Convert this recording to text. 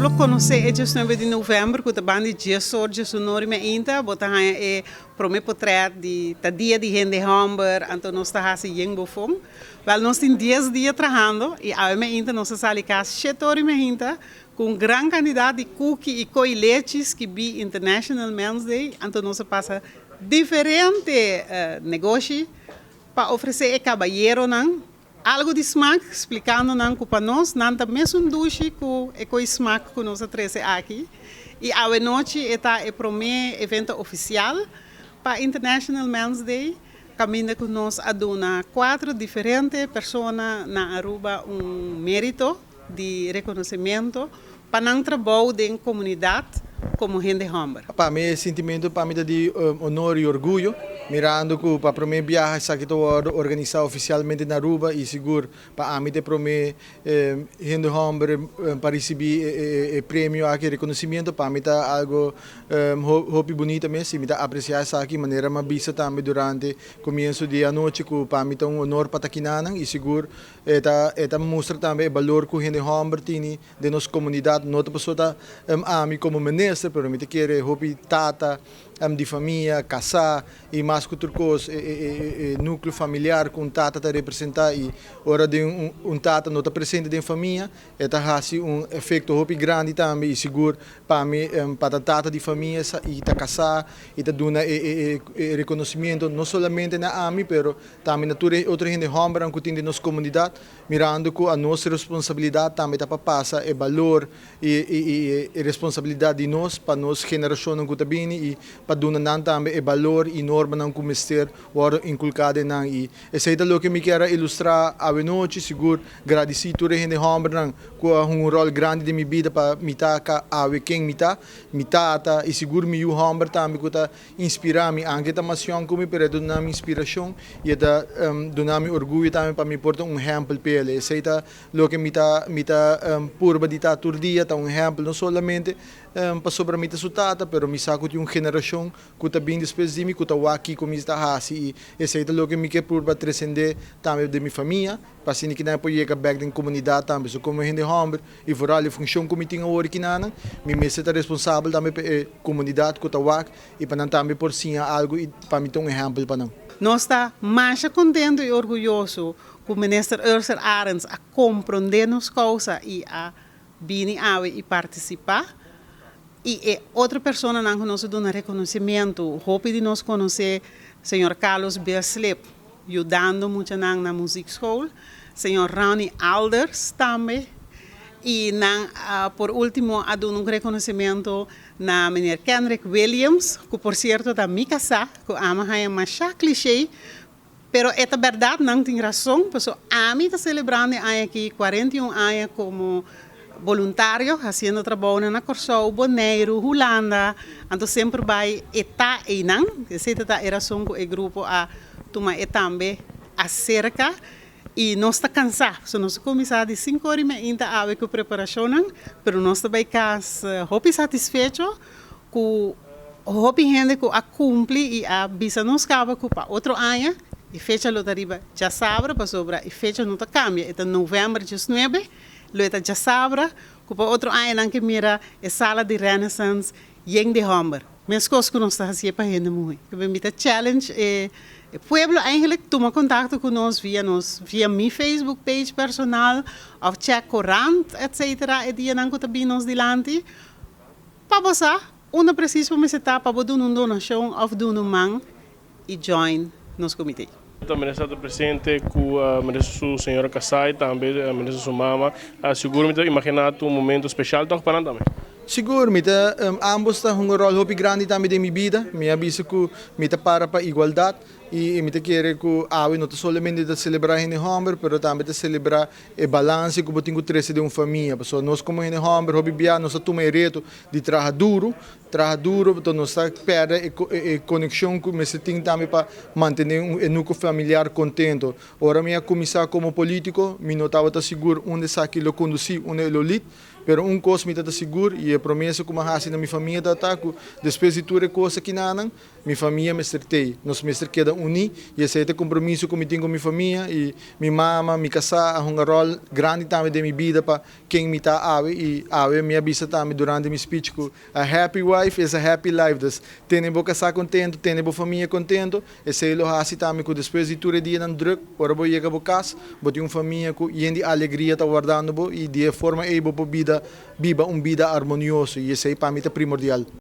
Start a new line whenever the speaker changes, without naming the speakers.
exemplo, conhecer o 19 de novembro, que também de dia sorge sonoro me inta, botar é para mim portrait de dia de gente hamburger, então nós está assim bem bom. Well, nós temos 10 dias trabalhando e a me inta nós sali cá 7 horas me inta com gran quantidade de cookies e coiletes que bi International Men's Day, então nós passa diferente negócio para oferecer a cabalheiro não algo de smaak, explicando não para nós, não também um duche com o smaak que nós trazemos aqui. E à noite está o primeiro evento oficial para International Men's Day. Caminha com nós a dona 4 diferentes pessoas na Aruba mérito de reconhecimento para o trabalho da comunidade como gente humble.
Para mim, sentimento para mim de honor e orgulho, mirando que para mim viagem que estou organizado oficialmente na Aruba e seguro para mim para mim gente humble para receber o prêmio aqui reconhecimento para mim tá algo hobby bonito mesmo, me tá apreciar isso aqui maneira mais vista também durante começo de a noite que para mim tá honor para taquinanang e seguro tá mostra também o valor que gente humble tem de nossa comunidade, não outra pessoa tá mim como ministro pero me te quer hobby tata de família, casar e mais que outra coisa, núcleo familiar com tata está representar e hora de tata não está presente de família, está assim efeito hobby grande também e seguro para mim para tata de família e está casar e está dando reconhecimento não somente na AMI, pero também na outra gente humble que tem de nossa comunidade, mirando que a nossa responsabilidade também está para passar o valor e responsabilidade de nós para nossa geração que está vindo e para donar também o valor e norma não cometer o inculcado não e essa é o que me quero ilustrar a noite seguro agradecer toda a gente humble não com rol grande de minha vida para me tá a quem me tá e seguro me o humble também que tá inspirar me anche tá mação como para donar inspiração e tá donar orgulho também para me portar exemplo pele essa é o que me tá purba de tá todo dia tá exemplo não somente para sobre mim resultado, pero me saco de uma geração que está bem depois de mim, que está aqui como está assim e esse é o que me quer por transcender também de minha família, para assim que não pode chegar back na comunidade também, so como gente humble e por ali função como tinha hoje que não, me está responsável também pela comunidade que está aqui e para também por sim algo e para mim ter exemplo para não.
Nós está mais contente e orgulhoso que o ministro Urser Arends a compreender nos causa e a vir e participar. E outra pessoa não nos dá um reconhecimento, hope de nós conhecer o Sr. Carlos Berslip, ajudando muito na music school, Sr. Ronnie Alders também, e por último, a dar um reconhecimento na Mr. Kendrick Williams, que por certo está me casar, que ama é mais clichê, pero esta verdade não tem razão, porque a mim está celebrando aqui 41 anos como voluntário, fazendo trabalho na Corsou, Bonaire, Holanda, então sempre vai estar aí não, essa é a razão que o grupo a tomar também acerca e nós está cansado, so nós começamos de 5 horas e ainda a com preparação, mas nós também casa, hope satisfeito com hope gente que a cumpre e a bisa nos cava para outro ano e fecha lotaria já sabe para sobra e fecha não está cambia, é novembro 19 Luita já sabe, que para outro ano que mira a sala de Renaissance em de Humber. Mas coisas que nós estamos fazendo para a gente muito. Que me a challenge o pueblo eigenlijk toma contato conosco via minha Facebook page personal, ou check corrent, etc. E dia não que também nos dilante. Para você, uma precisa me setar para fazer uma donação ou dar uma mão e join nos comitê.
Também está presente com a senhora Kassai, também a sua mama. Seguro-me imaginar um momento especial para também.
Seguro-me, ambos têm um rol muito grande também de minha vida. Me avisa que me para a igualdade e me quer que não somente de celebrar a humble, mas também de celebrar o balanço que eu tenho de uma família. Porque nós como gente humble, nós tomamos o reto de trabalhar duro, então nós perdemos a conexão que nós temos também para manter um núcleo familiar contente. Ora, minha começar como político, me não estava seguro onde está que eu conduzi, onde eu lid, Pero coisa me está seguro e a promessa que eu faço na minha família da ataco, depois de tudo coisa que não, minha família me certei, nós me queda uni e esse é o compromisso que eu tenho com minha família e minha mama, minha casa, um rol grande também de minha vida para quem me está ave e ave me avisa também durante meu speech que a happy wife is a happy life, das tem boa casa contento, tem boa família contento, esse é o hace também que depois de tudo dia não druk, ora vou chegar para casa, vou ter uma família que e alegria está guardando e de forma able para vida viva vida harmoniosa e esse é para mim é primordial.